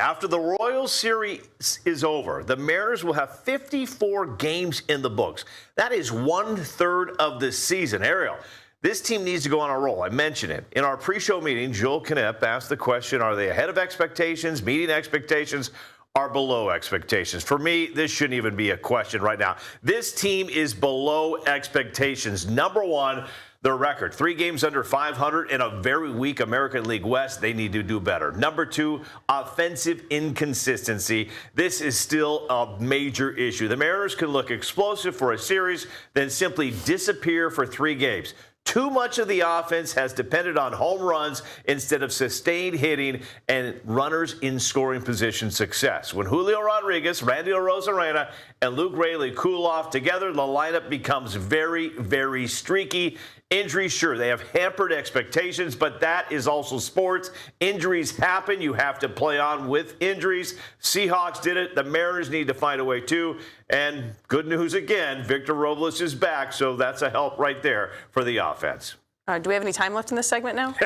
After the Royals series is over, the Mariners will have 54 games in the books. That is 1/3 of the season. Ariel, this team needs to go on a roll. I mentioned it. In our pre-show meeting, Joel Knepp asked the question, are they ahead of expectations, meeting expectations, or below expectations? For me, this shouldn't even be a question right now. This team is below expectations. Number one, their record, 3 games under 500 in a very weak American League West. They need to do better. Number two, offensive inconsistency. This is still a major issue. The Mariners can look explosive for a series, then simply disappear for 3 games. Too much of the offense has depended on home runs instead of sustained hitting and runners in scoring position success. When Julio Rodriguez, Randy Arozarena, and Luke Raley cool off together, the lineup becomes very, very streaky. Injuries, sure, they have hampered expectations, but that is also sports. Injuries happen. You have to play on with injuries. Seahawks did it. The Mariners need to find a way too. And good news again, Victor Robles is back, so that's a help right there for the offense. Do we have any time left in this segment now?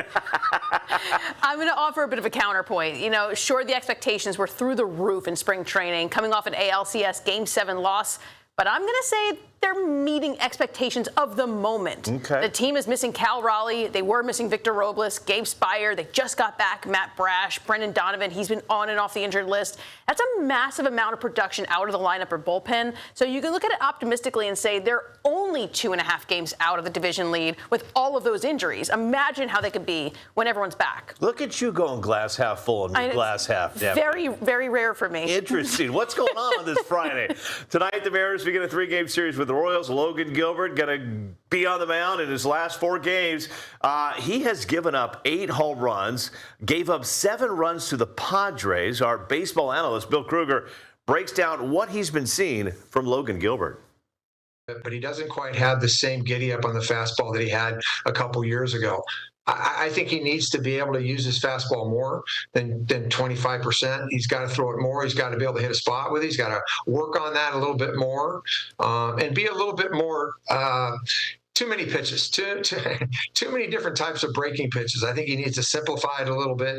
I'm going to offer a bit of a counterpoint. You know, sure, the expectations were through the roof in spring training, coming off an ALCS Game 7 loss. But I'm going to say they're meeting expectations of the moment. Okay. The team is missing Cal Raleigh. They were missing Victor Robles, Gabe Speier. They just got back Matt Brash, Brendan Donovan. He's been on and off the injured list. That's a massive amount of production out of the lineup or bullpen. So you can look at it optimistically and say they're only 2.5 games out of the division lead with all of those injuries. Imagine how they could be when everyone's back. Look at you going glass half full and glass half empty. Very, very rare for me. Interesting. What's going on this Friday? Tonight, the Mariners begin a 3-game series with the Royals. Logan Gilbert going to be on the mound in his last 4 games. He has given up 8 home runs, gave up 7 runs to the Padres. Our baseball analyst, Bill Kruger, breaks down what he's been seeing from Logan Gilbert. But he doesn't quite have the same giddy up on the fastball that he had a couple years ago. I think he needs to be able to use his fastball more than 25%. He's got to throw it more. He's got to be able to hit a spot with it. He's got to work on that a little bit more and be a little bit more too many pitches, too many different types of breaking pitches. I think he needs to simplify it a little bit.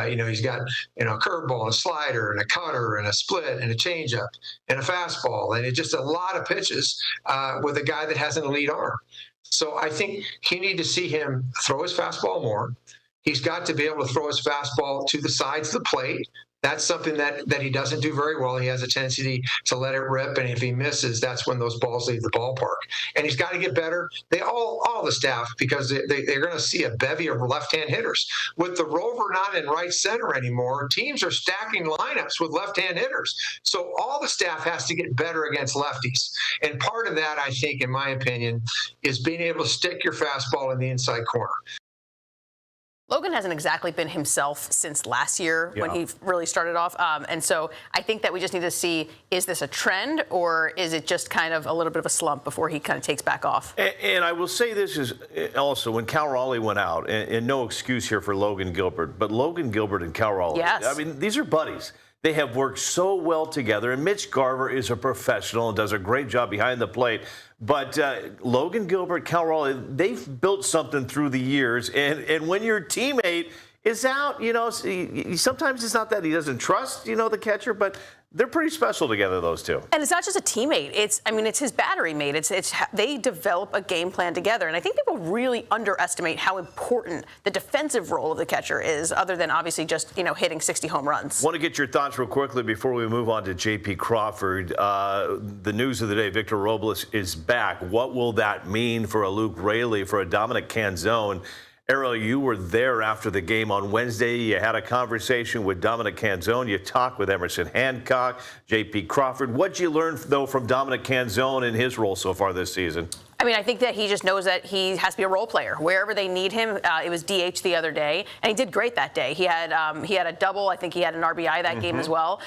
He's got, a curveball, a slider, and a cutter, and a split, and a changeup, and a fastball, and it's just a lot of pitches with a guy that has an elite arm. So I think you need to see him throw his fastball more. He's got to be able to throw his fastball to the sides of the plate. That's something that he doesn't do very well. He has a tendency to let it rip, and if he misses, that's when those balls leave the ballpark. And he's got to get better. They all the staff, because they're going to see a bevy of left-hand hitters. With the rover not in right center anymore, teams are stacking lineups with left-hand hitters. So all the staff has to get better against lefties. And part of that, I think, in my opinion, is being able to stick your fastball in the inside corner. Logan hasn't exactly been himself since last year when he really started off. And so I think that we just need to see, is this a trend or is it just kind of a little bit of a slump before he kind of takes back off? And I will say this is also when Cal Raleigh went out, and no excuse here for Logan Gilbert, but Logan Gilbert and Cal Raleigh, yes. I mean, these are buddies. They have worked so well together, and Mitch Garver is a professional and does a great job behind the plate. But Logan Gilbert, Cal Raleigh, they've built something through the years. And when your teammate is out, sometimes it's not that he doesn't trust, the catcher, but they're pretty special together, those two. And it's not just a teammate. It's his battery mate. They develop a game plan together. And I think people really underestimate how important the defensive role of the catcher is, other than obviously just, hitting 60 home runs. Want to get your thoughts real quickly before we move on to J.P. Crawford. The news of the day, Victor Robles is back. What will that mean for a Luke Raley, for a Dominic Canzone? Ariel, you were there after the game on Wednesday. You had a conversation with Dominic Canzone. You talked with Emerson Hancock, J.P. Crawford. What'd you learn, though, from Dominic Canzone in his role so far this season? I mean, I think that he just knows that he has to be a role player wherever they need him. It was DH the other day, and he did great that day. He had a double. I think he had an RBI that game as well.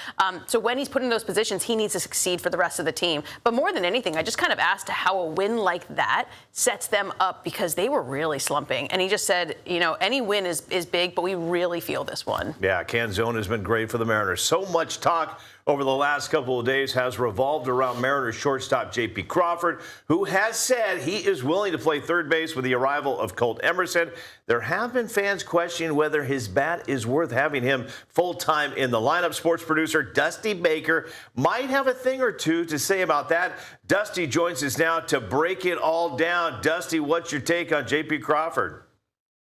So when he's put in those positions, he needs to succeed for the rest of the team. But more than anything, I just kind of asked how a win like that sets them up, because they were really slumping. And he just said, any win is big, but we really feel this one. Yeah, Canzone has been great for the Mariners. So much talk over the last couple of days has revolved around Mariners shortstop J.P. Crawford, who has said said he is willing to play third base with the arrival of Colt Emerson. There have been fans questioning whether his bat is worth having him full-time in the lineup. Sports producer Dusty Baker might have a thing or two to say about that. Dusty joins us now to break it all down. Dusty, what's your take on J.P. Crawford?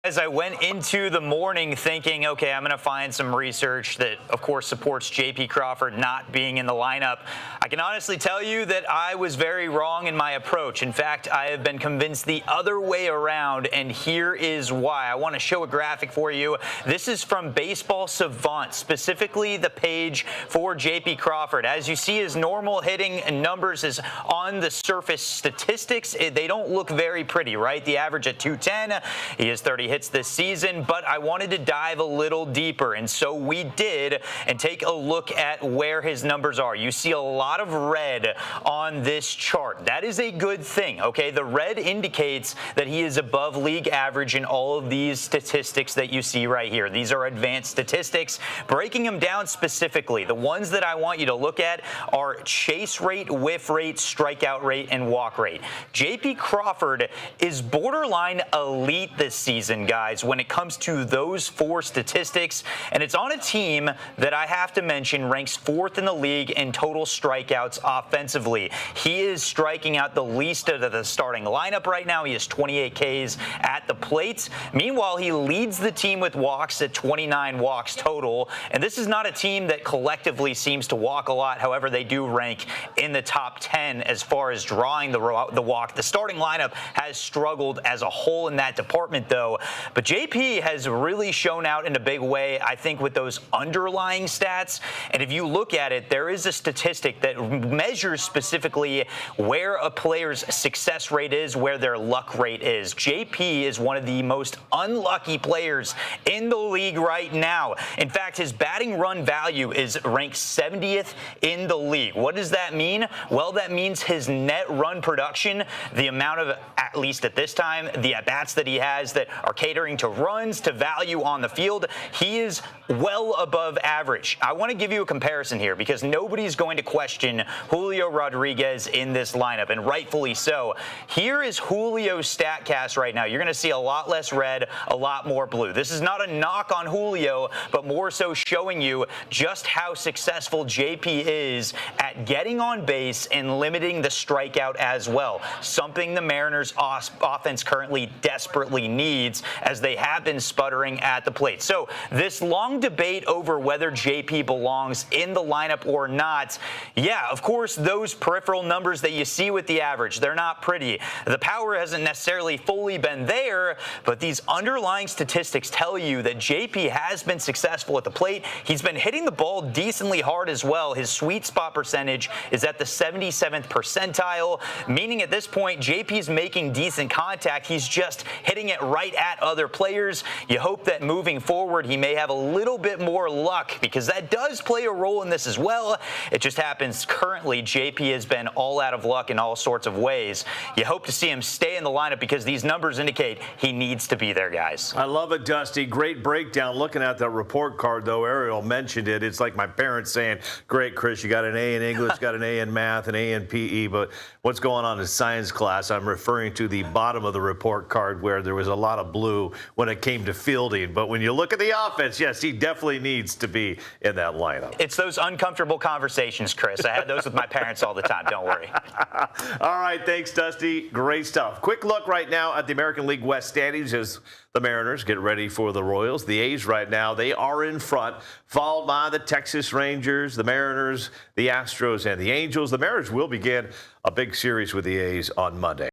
As I went into the morning thinking, okay, I'm going to find some research that, of course, supports J.P. Crawford not being in the lineup, I can honestly tell you that I was very wrong in my approach. In fact, I have been convinced the other way around, and here is why. I want to show a graphic for you. This is from Baseball Savant, specifically the page for J.P. Crawford. As you see, his normal hitting numbers is on the surface statistics. They don't look very pretty, right? The average at 210. He has 30 hits this season, but I wanted to dive a little deeper, and so we did, and take a look at where his numbers are. You see a lot of red on this chart. That is a good thing, okay? The red indicates that he is above league average in all of these statistics that you see right here. These are advanced statistics. Breaking them down specifically, the ones that I want you to look at are chase rate, whiff rate, strikeout rate, and walk rate. J.P. Crawford is borderline elite this season, guys, when it comes to those four statistics, and it's on a team that I have to mention ranks 4th in the league in total strikeouts offensively. He is striking out the least out of the starting lineup right now. He has 28 Ks at the plate. Meanwhile, he leads the team with walks at 29 walks total, and this is not a team that collectively seems to walk a lot. However, they do rank in the top 10 as far as drawing the walk. The starting lineup has struggled as a whole in that department, though. But JP has really shown out in a big way, I think, with those underlying stats. And if you look at it, there is a statistic that measures specifically where a player's success rate is, where their luck rate is. JP is one of the most unlucky players in the league right now. In fact, his batting run value is ranked 70th in the league. What does that mean? Well, that means his net run production, the amount of, at least at this time, the at-bats that he has that are catering to runs, to value on the field, he is well above average. I want to give you a comparison here because nobody's going to question Julio Rodriguez in this lineup, and rightfully so. Here is Julio's StatCast right now. You're going to see a lot less red, a lot more blue. This is not a knock on Julio, but more so showing you just how successful JP is at getting on base and limiting the strikeout as well, something the Mariners' offense currently desperately needs, as they have been sputtering at the plate. So this long debate over whether JP belongs in the lineup or not, yeah, of course, those peripheral numbers that you see with the average, they're not pretty. The power hasn't necessarily fully been there, but these underlying statistics tell you that JP has been successful at the plate. He's been hitting the ball decently hard as well. His sweet spot percentage is at the 77th percentile, meaning at this point, JP's making decent contact. He's just hitting it right at other players. You hope that moving forward, he may have a little bit more luck, because that does play a role in this as well. It just happens currently JP has been all out of luck in all sorts of ways. You hope to see him stay in the lineup because these numbers indicate he needs to be there, guys. I love it, Dusty. Great breakdown. Looking at the report card, though, Ariel mentioned it. It's like my parents saying, great, Chris, you got an A in English, got an A in math, an A in PE, but what's going on in science class? I'm referring to the bottom of the report card where there was a lot of blue when it came to fielding. But when you look at the offense, yes, he definitely needs to be in that lineup. It's those uncomfortable conversations, Chris. I had those with my parents all the time. Don't worry. All right, thanks, Dusty. Great stuff. Quick look right now at the American League West standings as the Mariners get ready for the Royals. The A's right now, they are in front, followed by the Texas Rangers, the Mariners, the Astros, and the Angels. The Mariners will begin a big series with the A's on Monday.